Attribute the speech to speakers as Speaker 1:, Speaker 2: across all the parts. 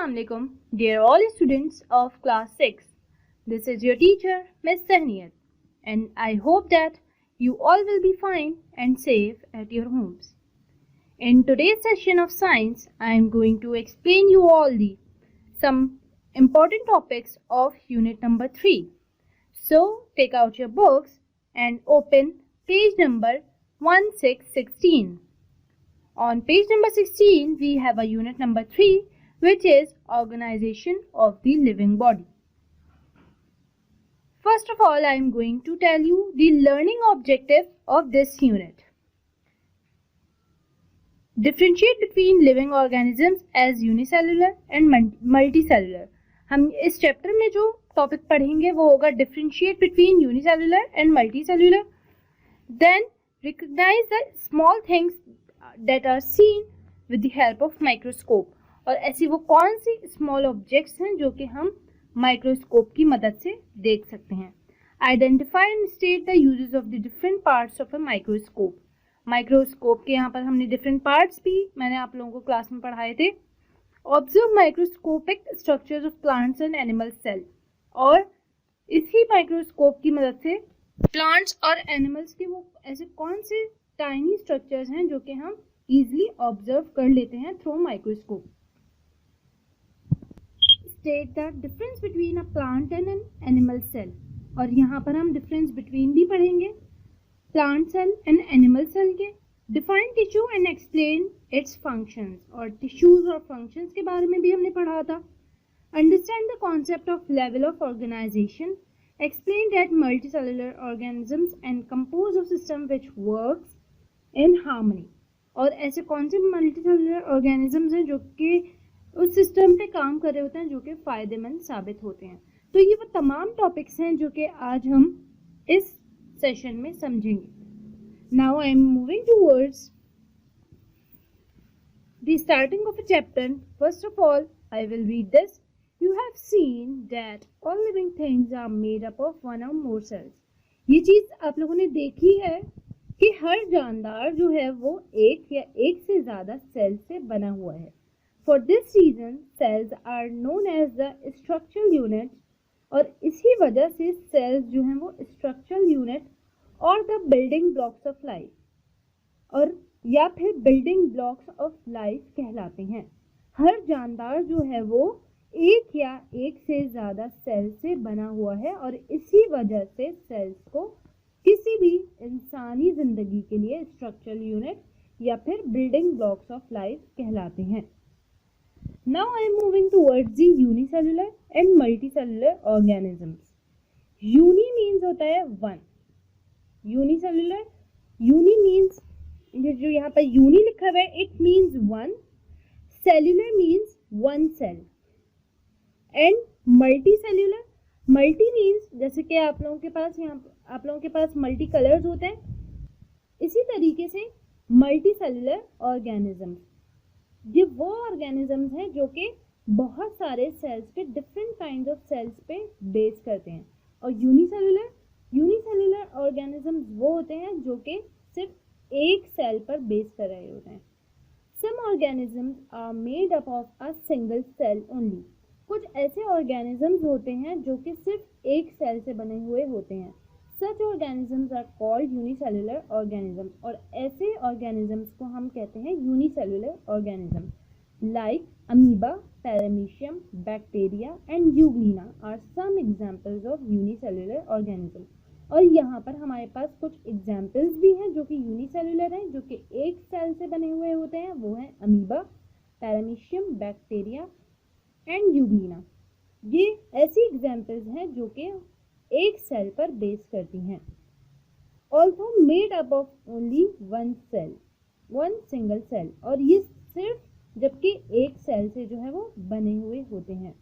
Speaker 1: Assalamualaikum, dear all students of class 6. This is your teacher, Miss Sahniyat, and I hope that you all will be fine and safe at your homes. In today's session of science, I am going to explain you all some important topics of unit number 3. So, take out your books and open page number 1616. On page number 16, we have a unit number 3, which is organization of the living body. First of all, I am going to tell you the learning objective of this unit. Differentiate between living organisms as unicellular and multicellular. हम इस chapter में जो topic पढ़ेंगे वो होगा differentiate between unicellular and multicellular. Then recognize the small things that are seen with the help of microscope. और ऐसी वो कौन सी स्मॉल ऑब्जेक्ट्स हैं जो कि हम माइक्रोस्कोप की मदद से देख सकते हैं. Identify and state the uses of the different parts of a microscope. Microscope के यहाँ पर हमने डिफरेंट पार्ट्स भी मैंने आप लोगों को क्लास में पढ़ाए थे. Observe microscopic structures of plants and animal cell. और इसी माइक्रोस्कोप की मदद से प्लांट्स और एनिमल्स के वो ऐसे कौन से टाइनी स्ट्रक्चर्स हैं जो कि हम इजीली ऑब्जर्व कर लेते हैं through microscope. State the difference between a plant and an animal cell. और यहाँ पर हम डिफरेंस बिटवीन भी पढ़ेंगे plant cell and animal cell के. Define tissue and explain its functions. और टिश्यूज और फंक्शंस के बारे में भी हमने पढ़ा था. Understand the concept of level of organisation. Explain that multicellular organisms and compose of system which works in harmony. और ऐसे कौन से मल्टीसेलुलर ऑर्गेनिजम्स हैं जो कि उस सिस्टम पे काम कर रहे होते हैं जो कि फ़ायदेमंद साबित होते हैं. तो ये वो तमाम टॉपिक्स हैं जो कि आज हम इस सेशन में समझेंगे. Now I am moving towards the starting of a chapter. First of all I will read this. You have seen that all living things are made up of one or more cells. ये चीज़ आप लोगों ने देखी है कि हर जानदार जो है वो एक या एक से ज़्यादा सेल से बना हुआ है. For this reason, cells are known as the structural units. और इसी वजह से cells जो हैं वो structural unit और the building blocks of life और या फिर building blocks of life कहलाते हैं. हर जानदार जो है वो एक या एक से ज़्यादा सेल से बना हुआ है और इसी वजह से सेल्स को किसी भी इंसानी ज़िंदगी के लिए स्ट्रक्चरल यूनिट या फिर बिल्डिंग ब्लॉक्स ऑफ लाइफ कहलाते हैं. Now I am moving towards the unicellular and multicellular organisms. Uni means होता है वन. यूनिसेलुलर यूनी मीन्स जो यहाँ पर यूनी लिखा हुआ है it means one. Cellular means one cell. And multi cellular multi means जैसे कि आप लोगों के पास मल्टी कलर्स होते हैं. इसी तरीके से मल्टी सेल्यूलर ऑर्गेनिजम्स ये वो ऑर्गेनिजम्स हैं जो कि बहुत सारे सेल्स पे डिफरेंट काइंड ऑफ सेल्स पे बेस करते हैं. और यूनिसेल्यूलर ऑर्गेनिजम्स वो होते हैं जो कि सिर्फ एक सेल पर बेस कर रहे होते हैं. Some organisms are made up of a single cell only. कुछ ऐसे ऑर्गेनिजम्स होते हैं जो कि सिर्फ एक सेल से बने हुए होते हैं. Such organisms are called unicellular organisms. और ऐसे ऑर्गेनिजम्स को हम कहते हैं unicellular organisms. Like amoeba, paramecium, bacteria and euglena are some examples of unicellular organism. और यहाँ पर हमारे पास कुछ एग्जांपल्स भी हैं जो कि यूनिसेलुलर हैं जो कि एक सेल से बने हुए होते हैं. वो हैं amoeba, paramecium, bacteria and Euglena. ये ऐसी एग्जाम्पल्स हैं जो कि एक सेल पर बेस करती हैं. Also made up of only one cell, one single cell. और ये सिर्फ जबकि एक सेल से जो है वो बने हुए होते हैं.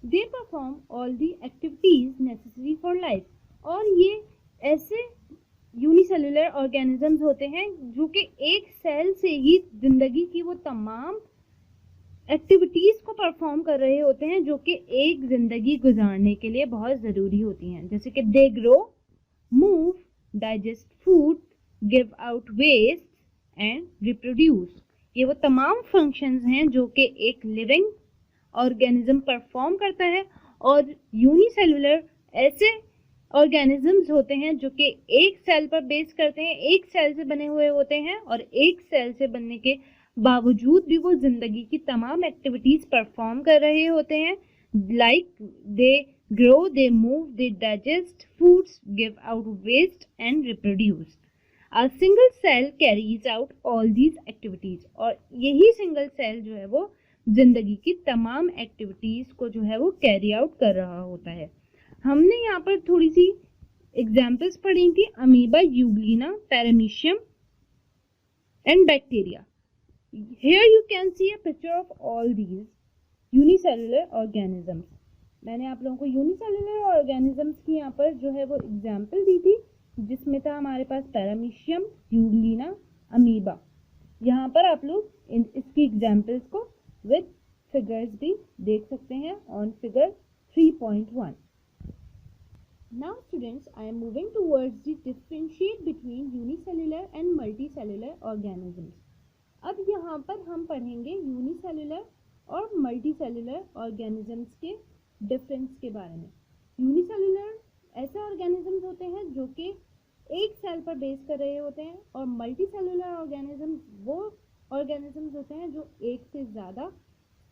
Speaker 1: They perform all the activities necessary for life. और ये ऐसे यूनिसेलुलर ऑर्गेनिजम्स होते हैं जो कि एक सेल से ही जिंदगी की वो तमाम एक्टिविटीज़ को परफॉर्म कर रहे होते हैं जो कि एक ज़िंदगी गुजारने के लिए बहुत ज़रूरी होती हैं. जैसे कि they grow, move, digest food, give out waste and reproduce. ये वो तमाम फंक्शंस हैं जो कि एक लिविंग ऑर्गेनिज्म परफॉर्म करता है। और यूनिसेलुलर ऐसे ऑर्गेनिजम्स होते हैं जो कि एक सेल पर बेस करते हैं, एक सेल से बने हुए होते हैं, और एक सेल से बनने के बावजूद भी वो जिंदगी की तमाम एक्टिविटीज परफॉर्म कर रहे होते हैं। Like they grow, they move, they digest foods, give out waste and reproduce. A single cell carries out all these activities। और यही सिंगल सेल जो है वो जिंदगी की तमाम एक्टिविटीज को जो है वो कैरी आउट कर रहा होता है। हमने यहाँ पर थोड़ी सी एग्जाम्पल्स पढ़ी थी, amoeba, Euglena, paramecium and bacteria. Here you can see a picture of all these unicellular organisms। मैंने आप लोगों को यूनिसेलुलर ऑर्गेनिजम्स की यहाँ पर जो है वो एग्जाम्पल दी थी, जिसमें था हमारे पास पैरामीशियम, यूग्लिना, अमीबा। यहाँ पर आप लोग इसकी एग्जाम्पल्स को विद फिगर्स भी देख सकते हैं on figure 3.1। Now students, I am moving towards the differentiate between unicellular and multicellular organisms। अब यहाँ पर हम पढ़ेंगे यूनिसेलुलर और मल्टीसेलुलर ऑर्गेनिजम्स के डिफरेंस के बारे में। यूनिसेलुलर ऐसे ऑर्गेनिजम्स होते हैं जो कि एक सेल पर बेस कर रहे होते हैं, और मल्टीसेलुलर ऑर्गेनिजम्स वो ऑर्गेनिजम्स होते हैं जो एक से ज़्यादा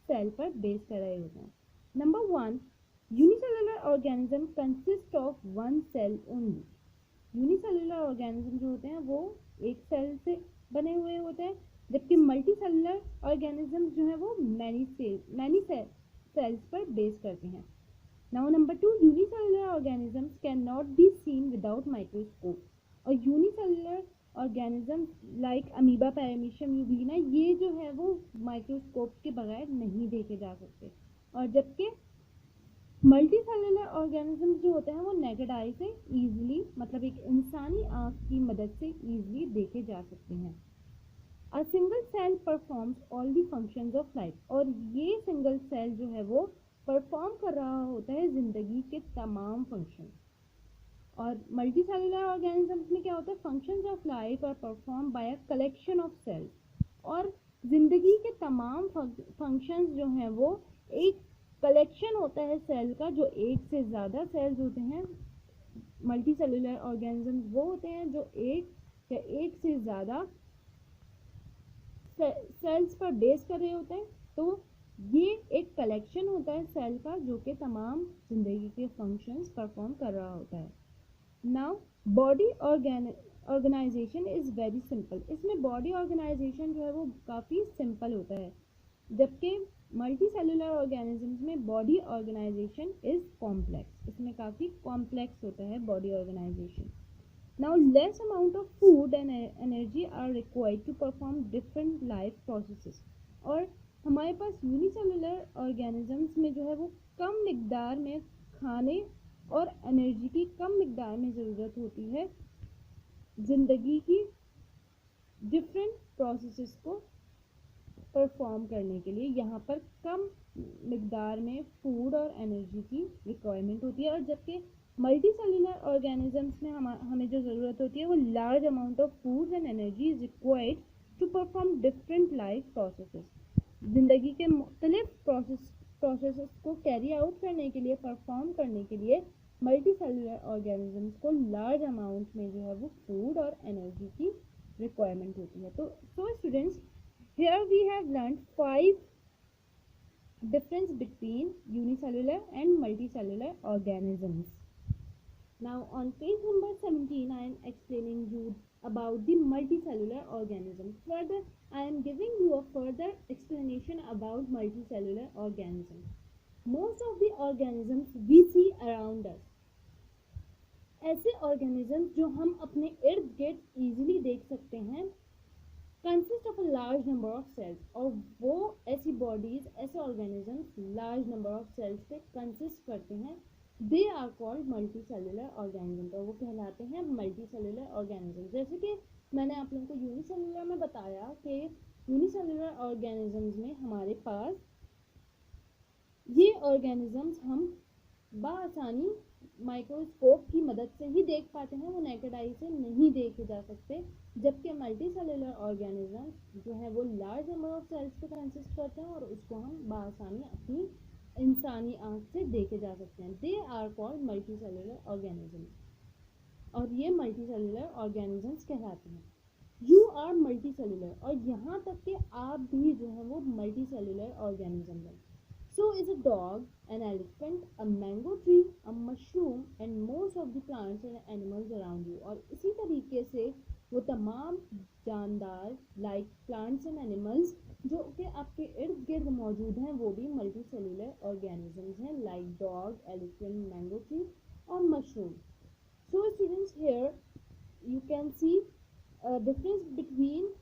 Speaker 1: सेल पर बेस कर रहे होते हैं। Number 1, unicellular organism consist of one cell only. Unicellular organism जो होते हैं वो एक सेल से बने हुए होते हैं, जबकि मल्टीसेलुलर ऑर्गेनिज्म जो है वो मैनी सेल्स पर बेस करते हैं। Now number 2, unicellular organisms can not be seen without microscope. और unicellular organisms like amoeba, paramecium, euglena, ये जो है वो माइक्रोस्कोप के बगैर नहीं देखे जा सकते। और जबकि मल्टीसेलुलर ऑर्गेनिजम्स जो होते हैं वो नेकेड आई से ईजिली, मतलब एक इंसानी आंख की मदद से ईजिली देखे जा सकते हैं। A single cell performs all the functions of life। और ये सिंगल सेल जो है वो परफॉर्म कर रहा होता है जिंदगी के तमाम फंक्शन। और मल्टीसेलुलर ऑर्गेनिजम्स में क्या होता है, functions of life are perform by a collection of cells. और जिंदगी के तमाम फंक्शंस जो हैं वो एक कलेक्शन होता है सेल का, जो एक से ज़्यादा सेल्स होते हैं। मल्टीसेलुलर ऑर्गेनिजम्स वो होते हैं जो एक या एक से ज़्यादा सेल्स पर बेस कर रहे होते हैं। तो ये एक कलेक्शन होता है सेल का जो कि तमाम जिंदगी के फंक्शंस परफॉर्म कर रहा होता है। Now body organisation is very simple. इसमें बॉडी ऑर्गेनाइजेशन जो है वो काफ़ी सिंपल होता है, जबकि मल्टीसेलुलर ऑर्गेनिजम्स में बॉडी ऑर्गेनाइजेशन इज़ कॉम्प्लेक्स। इसमें काफ़ी कॉम्प्लेक्स होता है body organisation. Now less amount of food and energy are required to perform different life processes। और हमारे पास यूनिसेलुलर ऑर्गेनिजम्स में जो है वो कम मिकदार में खाने और एनर्जी की कम मिकदार में ज़रूरत होती है ज़िंदगी की डिफरेंट प्रोसेसेस को परफॉर्म करने के लिए। यहाँ पर कम मिकदार में फूड और एनर्जी की रिक्वायरमेंट होती है, और जबकि मल्टीसेलुलर ऑर्गेनिजम्स में हमें जो ज़रूरत होती है वो large amount of food and energy is required to perform different life processes. ज़िंदगी के मुख्तलिफ प्रोसेसेस को कैरी आउट करने के लिए, परफॉर्म करने के लिए मल्टीसेलुलर ऑर्गेनिजम्स को लार्ज अमाउंट में जो है वो फूड और एनर्जी की रिक्वायरमेंट होती है। तो students, here we have learned 5 difference between unicellular and multicellular organisms. Now on page number 17 I am explaining you about the multicellular organism. Further, I am giving you a further explanation about multicellular organisms. Most of the organisms we see around us, ऐसे organisms जो हम अपने इर्द गिर्द easily देख सकते हैं, consist of a large number of cells। और वो ऐसी बॉडीज, ऐसे organisms large number of cells से कंसिस्ट करते हैं। They are called multicellular organisms, और वो कहलाते हैं मल्टीसेलुलर ऑर्गेनिजम्स। जैसे कि मैंने आप लोगों को यूनिसेलुलर में बताया कि यूनिसेलुलर ऑर्गेनिजम्स में हमारे पास ये ऑर्गेनिजम्स हम बआसानी माइक्रोस्कोप की मदद से ही देख पाते हैं, वो नेकेड आई से नहीं देखे जा सकते। जबकि मल्टी सेलुलर ऑर्गेनिज्म जो है वो लार्ज नंबर ऑफ सेल्स पे कंसिस्ट करते हैं और उसको हम बआसानी अपनी इंसानी आंख से देखे जा सकते हैं। They are called multi cellular organisms, और ये मल्टी सेलुलर ऑर्गेनिजम्स कहलाते हैं। यू आर मल्टी सेलुलर, और यहाँ तक कि आप भी जो है वो मल्टी सेलुलर ऑर्गेनिज्म है। So is a dog, an elephant, a mango tree, a mushroom and most of the plants and animals around you। और इसी तरीके से वो तमाम जानदार like plants and animals जो कि आपके इर्द गिर्द मौजूद हैं वो भी मल्टी सेलुलर ऑर्गेनिजम्स हैं, like dog, elephant, mango tree और mushroom। So students, here you can see a difference between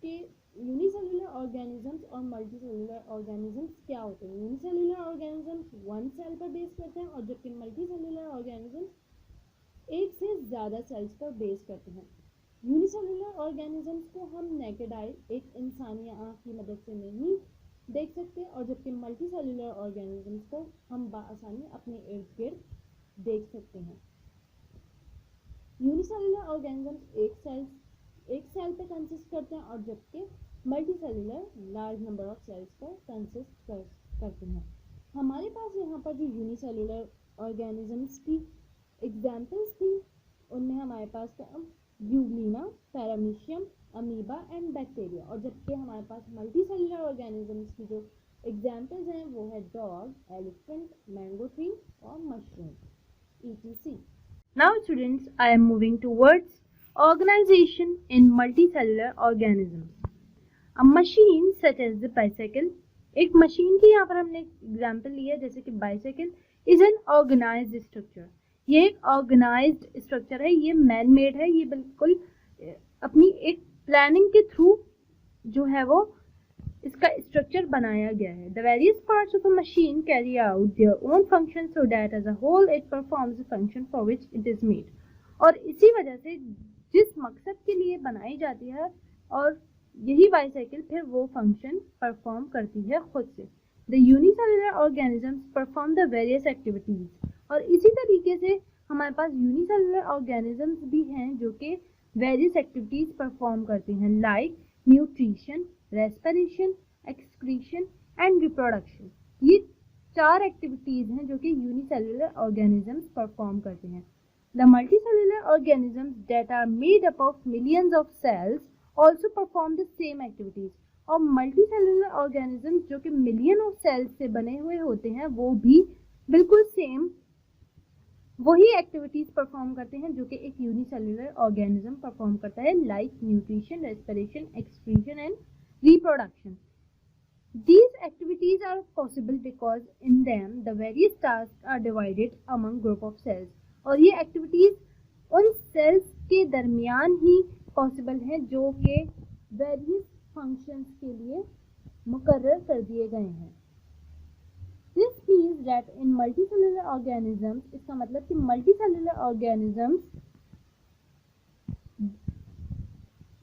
Speaker 1: के यूनिसेलुलर ऑर्गेनिजम्स और मल्टी सेलुलर ऑर्गेनिजम्स क्या होते हैं। यूनिसेलुलर ऑर्गेनिजम्स वन सेल पर बेस करते हैं और जबकि मल्टी सेलुलर ऑर्गेनिजम्स एक से ज़्यादा सेल्स पर बेस करते हैं। यूनिसेलुलर ऑर्गेनिजम्स को हम नेकेड आई एक इंसानी आँख की मदद से नहीं देख सकते, और जबकि मल्टी सेलुलर ऑर्गेनिजम्स को हम बआसानी अपने इर्द गिर्द देख सकते हैं। यूनिसेलुलर ऑर्गेनिजम्स एक सेल पे कंसिस्ट करते हैं और जबकि multi cellular large number of cells पर कंसिस्ट करते हैं। हमारे पास यहाँ पर जो यूनिसेलुलर ऑर्गेनिजम्स की एग्जाम्पल्स थी उनमें हमारे पास था Euglena, paramecium, amoeba and bacteria, और जबकि हमारे पास मल्टी सेलुलर ऑर्गेनिजम्स की जो एग्जाम्पल्स हैं वो है डॉग, एलिफेंट, मैंगो ट्री और mushroom etc. Now students, I am moving towards organization in multicellular organisms. A machine such as the bicycle, एक मशीन की यहाँ पर हमने एग्जाम्पल लिया जैसे कि bicycle is an organised structure. ये एक ऑर्गेनाइज्ड स्ट्रक्चर है, ये मैन मेड है, ये बिल्कुल अपनी एक प्लानिंग के थ्रू जो है वो इसका स्ट्रक्चर बनाया गया है। The various parts of a machine carry out their own function so that as a whole it performs the function for which it is made. और इसी वजह से जिस मकसद के लिए बनाई जाती है और यही बाइसाइकिल फिर वो फंक्शन परफॉर्म करती है खुद से। The unicellular organisms perform the various activities, और इसी तरीके से हमारे पास यूनिसेलुलर ऑर्गेनिजम्स भी हैं जो कि वेरियस एक्टिविटीज परफॉर्म करते हैं, like nutrition, respiration, excretion and reproduction. ये 4 एक्टिविटीज हैं जो कि यूनिसेलुलर ऑर्गेनिजम्स परफॉर्म करते हैं। The multicellular organisms that are made up of millions of cells also perform the same activities, और मल्टीसेलुलर ऑर्गेनिजम्स जो कि मिलियन ऑफ सेल्स से बने हुए होते हैं वो भी बिल्कुल सेम वही एक्टिविटीज परफॉर्म करते हैं जो कि एक यूनिसेलुलर ऑर्गेनिज्म परफॉर्म करता है, like nutrition, respiration, excretion and reproduction. These activities are possible because in them the various tasks are divided among group of cells, और ये एक्टिविटीज उन सेल्स के दरमियान ही पॉसिबल है जो कि वेरियस फंक्शंस के लिए मुकर्रर कर दिए गए हैं। This means that in multicellular organisms, इसका मतलब कि मल्टीसेलुलर ऑर्गेनिजम्स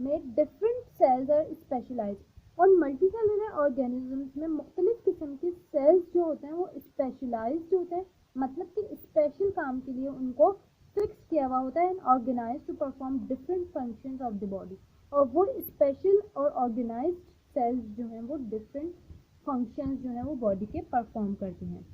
Speaker 1: में डिफरेंट सेल्स आर स्पेशलाइज्ड, और मल्टीसेलुलर ऑर्गेनिजम्स में मुख्तलिफ किस्म के सेल्स जो होते हैं वो स्पेशलाइज्ड होते हैं, मतलब कि स्पेशल काम के लिए उनको फिक्स किया हुआ होता है and organised to perform different functions of the body, और वो स्पेशल और ऑर्गेनाइज्ड सेल्स जो हैं वो डिफरेंट फंक्शंस जो हैं वो बॉडी के परफॉर्म करते हैं।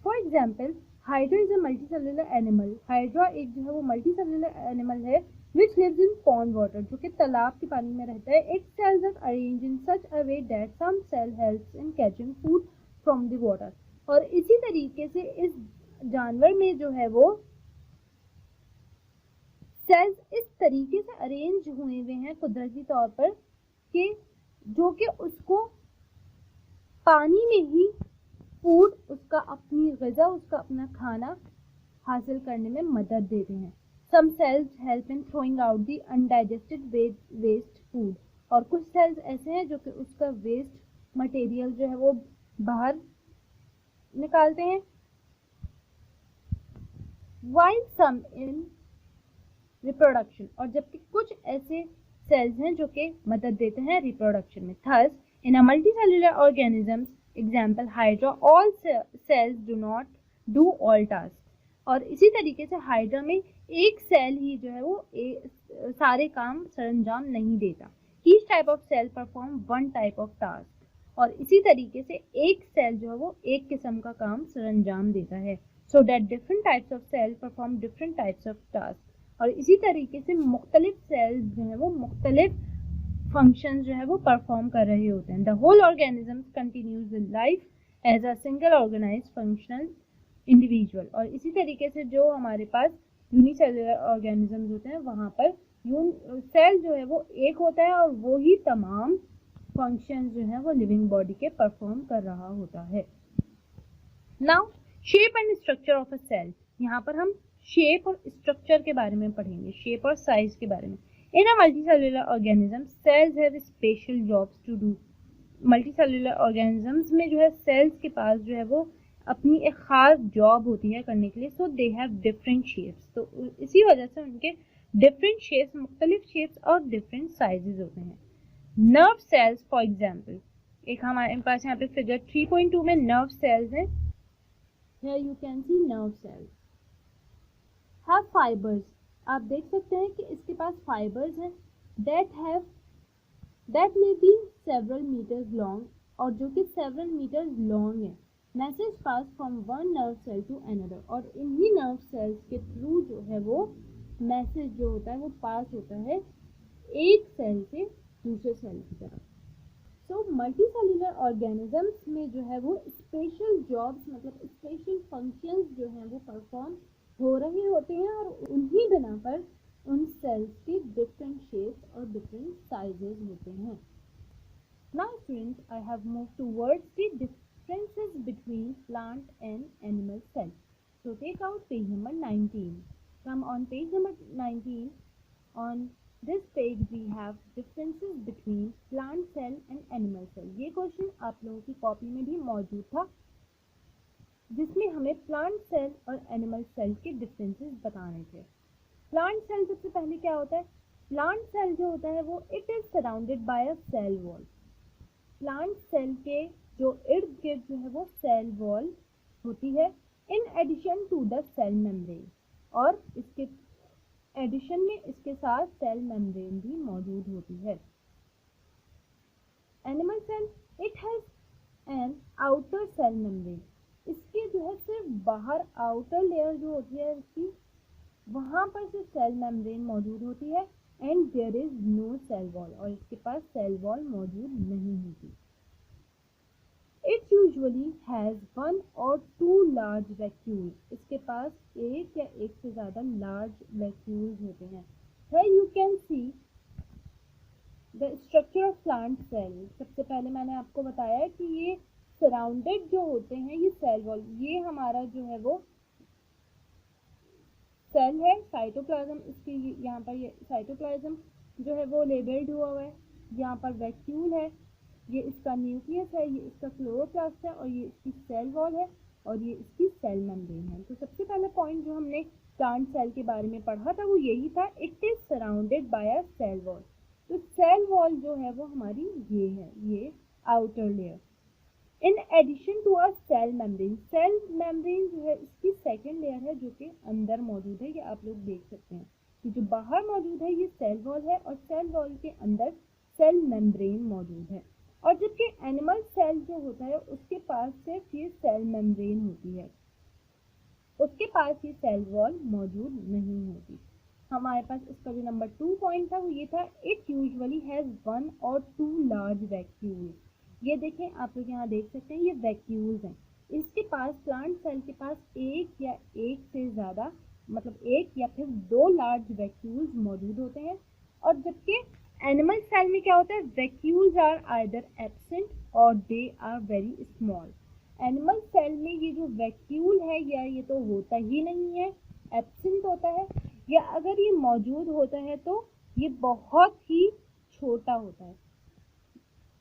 Speaker 1: For example, hydra is a multicellular animal. Hydra एक जो है वो मल्टीसेलुलर एनिमल है which lives in pond water, जो कि तालाब के पानी में रहता है। Its cells are arranged in such a way that some cell helps in catching food from the water, और इसी तरीके से इस जानवर में जो है वो सेल्स इस तरीके से अरेंज हुए हुए हैं कुदरती तौर पर कि जो कि उसको पानी में ही फूड, उसका अपनी ग़िज़ा, उसका अपना खाना हासिल करने में मदद देते हैं। Some cells help in throwing out the undigested waste food, और कुछ सेल्स ऐसे हैं जो कि उसका वेस्ट मटेरियल जो है वो बाहर निकालते हैं। वाइल सम इन रिप्रोडक्शन, और जबकि कुछ ऐसे सेल्स हैं जो कि मदद देते हैं रिप्रोडक्शन में। Thus in a multicellular organisms example hydra, all sales do not do all task, और इसी तरीके से हाइड्रा में एक सेल ही जो है वो सारे काम सरंजाम नहीं देता। Each type of cell perform one type of task, और इसी तरीके से एक सेल जो है वो एक किस्म का काम सरंजाम देता है। So that different types of cell perform different types of task, और इसी तरीके से मुख्तलिफ सेल्स जो है वो मुख्तलिफ फंक्शन जो है वो परफॉर्म कर रहे होते हैं। The whole organism continues in life as a single organised functional individual, और इसी तरीके से जो हमारे पास यूनिसेलुलर ऑर्गेनिजम्स होते हैं वहाँ पर सेल जो है वो एक होता है और वो ही तमाम फंक्शंस जो है वो लिविंग बॉडी के परफॉर्म कर रहा होता है। Now shape and structure of a cell, यहाँ पर हम शेप और स्ट्रक्चर के बारे में पढ़ेंगे, शेप और साइज के बारे में। In a multicellular organism cells have special jobs to do. Multicellular organisms में जो है सेल्स के पास जो है वो अपनी एक खास जॉब होती है करने के लिए। सो दे हैव डिफरेंट शेप्स, तो इसी वजह से उनके डिफरेंट शेप्स, मुख्तलिफ शेप्स और डिफरेंट साइजेस होते हैं। नर्व सेल्स फॉर एग्जाम्पल, एक हमारे पास यहाँ पे फिगर 3.2 में नर्व सेल्स है। Here you can see nerve cells have fibers। आप देख सकते हैं कि इसके पास फाइबर्स हैं that may be several meters long, और जो कि several meters long है। Message pass from one nerve cell to another, और इन्हीं नर्व सेल्स के थ्रू जो है वो मैसेज जो होता है वो पास होता है एक सेल से दूसरे सेल की तरफ। सो मल्टीसेलुलर ऑर्गेनिजम्स में जो है वो स्पेशल जॉब्स, मतलब स्पेशल फंक्शंस जो हैं वो परफॉर्म हो रहे होते हैं, और उन्हीं बिना पर उन सेल्स के डिफरेंट शेप्स और डिफरेंट साइजेस होते हैं। Now students, I have moved towards the differences between plant and animal cells. So take out page number 19. Come on page number 19. On this page we have differences between plant cell and animal cell. ये question आप लोगों की copy में भी मौजूद था, जिसमें हमें प्लांट सेल और एनिमल सेल के डिफरेंसेस बताने थे। प्लांट सेल सबसे पहले क्या होता है? प्लांट सेल जो होता है वो it is surrounded by a cell wall. Plant cell के जो इर्द गिर्द जो है वो सेल वॉल होती है, in addition to the cell membrane, और इसके एडिशन में इसके साथ सेल मेम्ब्रेन भी मौजूद होती है। Animal cell it has an outer cell membrane, इसके जो है सिर्फ बाहर आउटर लेयर जो होती है इसकी, वहां पर से सेल मेम्ब्रेन मौजूद होती है, and there is no cell wall, और इसके पास सेल वॉल मौजूद नहीं होती। इट यूजुअली हैज वन और टू लार्ज वैक्यूल्स, इसके पास एक या एक से ज्यादा लार्ज वैक्यूल्स होते हैं। Here you can see the structure of plant cell। सबसे पहले मैंने आपको बताया कि ये सराउंडेड जो होते हैं ये सेल वॉल, ये हमारा जो है वो सेल है, साइटोप्लाज्म, इसके यहाँ पर ये साइटोप्लाज्म जो है वो लेबल्ड हुआ है, यहाँ पर वैक्यूल है, ये इसका न्यूक्लियस है, ये इसका क्लोरोप्लास्ट है, और ये इसकी सेल वॉल है, और ये इसकी सेल मेम्ब्रेन है। तो सबसे पहला पॉइंट जो हमने प्लांट सेल के बारे में पढ़ा था वो यही था, it is surrounded by a cell wall. तो सेल वॉल जो है वो हमारी ये है, ये outer layer. In addition to a cell membrane जो है इसकी सेकेंड लेयर है जो कि अंदर मौजूद है, ये आप लोग देख सकते हैं कि जो बाहर मौजूद है ये सेल वॉल है, और सेल वॉल के अंदर सेल मेम्ब्रेन मौजूद है। और जबकि एनिमल सेल जो होता है उसके पास सिर्फ ये सेल मेम्ब्रेन होती है, उसके पास ये सेल वॉल मौजूद नहीं होती। हमारे पास इसका जो नंबर 2 पॉइंट था वो ये था, इट यूजुअली हैज वन और टू लार्ज वैक्यूल्स। ये देखें, आप लोग यहाँ देख सकते हैं ये वैक्यूल्स हैं। इसके पास प्लांट सेल के पास एक या एक से ज़्यादा, मतलब एक या फिर दो लार्ज वैक्यूल्स मौजूद होते हैं। और जबकि एनिमल सेल में क्या होता है, वैक्यूल्स आर आइदर एब्सेंट और they are very small. Animal cell में ये जो वैक्यूल है या ये तो होता ही नहीं है, एब्सेंट होता है, या अगर ये मौजूद होता है तो ये बहुत ही छोटा होता है,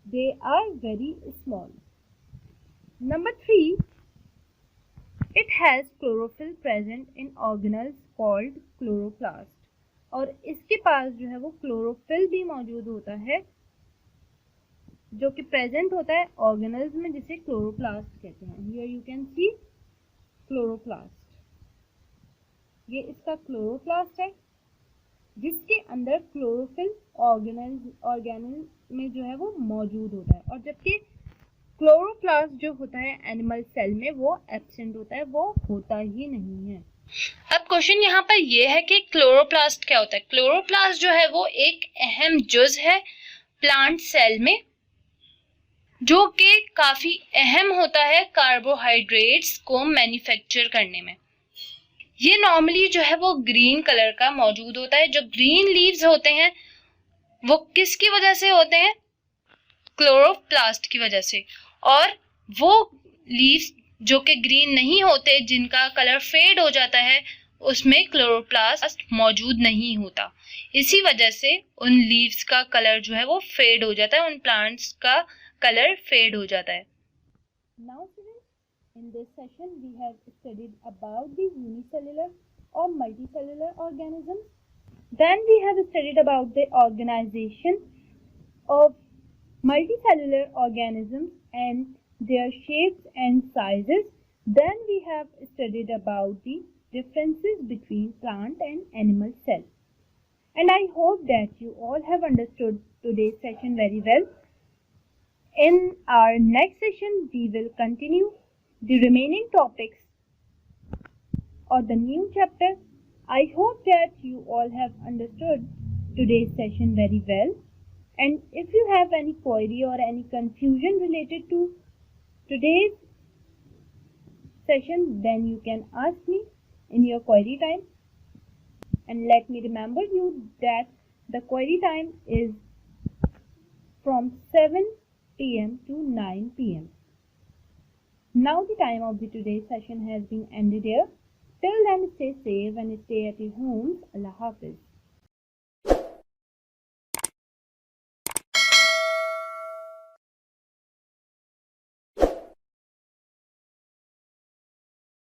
Speaker 1: they are very small। Number 3, it has chlorophyll present in organelles called chloroplast, और इसके पास जो है वो क्लोरोफिल भी मौजूद होता है जो कि प्रेजेंट होता है ऑर्गेनल्स में, जिसे क्लोरोप्लास्ट कहते हैं। Here you can see chloroplast. ये इसका क्लोरोप्लास्ट है, जिसके अंदर क्लोरोफिल ऑर्गेनल में जो है वो मौजूद होता है, और जबकि क्लोरोप्लास्ट जो होता है एनिमल सेल में वो एब्सेंट होता है, वो होता ही नहीं है। अब क्वेश्चन यहाँ पर ये है कि क्लोरोप्लास्ट क्या होता है। क्लोरोप्लास्ट जो है वो एक अहम जुज है प्लांट सेल में, जो कि काफी अहम होता है कार्बोहाइड्रेट्स को मैन्युफैक्चर करने में। ये नॉर्मली जो है वो ग्रीन कलर का मौजूद होता है। जो ग्रीन लीव्स होते हैं वो किसकी वजह से होते हैं? क्लोरोप्लास्ट की वजह से। और वो लीव्स जो कि ग्रीन नहीं होते, जिनका कलर फेड हो जाता है, उसमें क्लोरोप्लास्ट मौजूद नहीं होता। इसी वजह से उन लीव्स का कलर जो है वो फेड हो जाता है, उन प्लांट्स का कलर फेड हो जाता है। Now students, in this session we have studied about the unicellular or multicellular organisms. Then we have studied about the organization of multicellular organisms and their shapes and sizes. Then we have studied about the differences between plant and animal cells. And I hope that you all have understood today's session very well. In our next session, we will continue the remaining topics or the new chapter. I hope that you all have understood today's session very well. And if you have any query or any confusion related to today's session, then you can ask me in your query time. And let me remember you that the query time is from 7 p.m. to 9 p.m. Now the time of the today's session has been ended here. Till then, stay safe and stay at your homes. Allah Hafiz.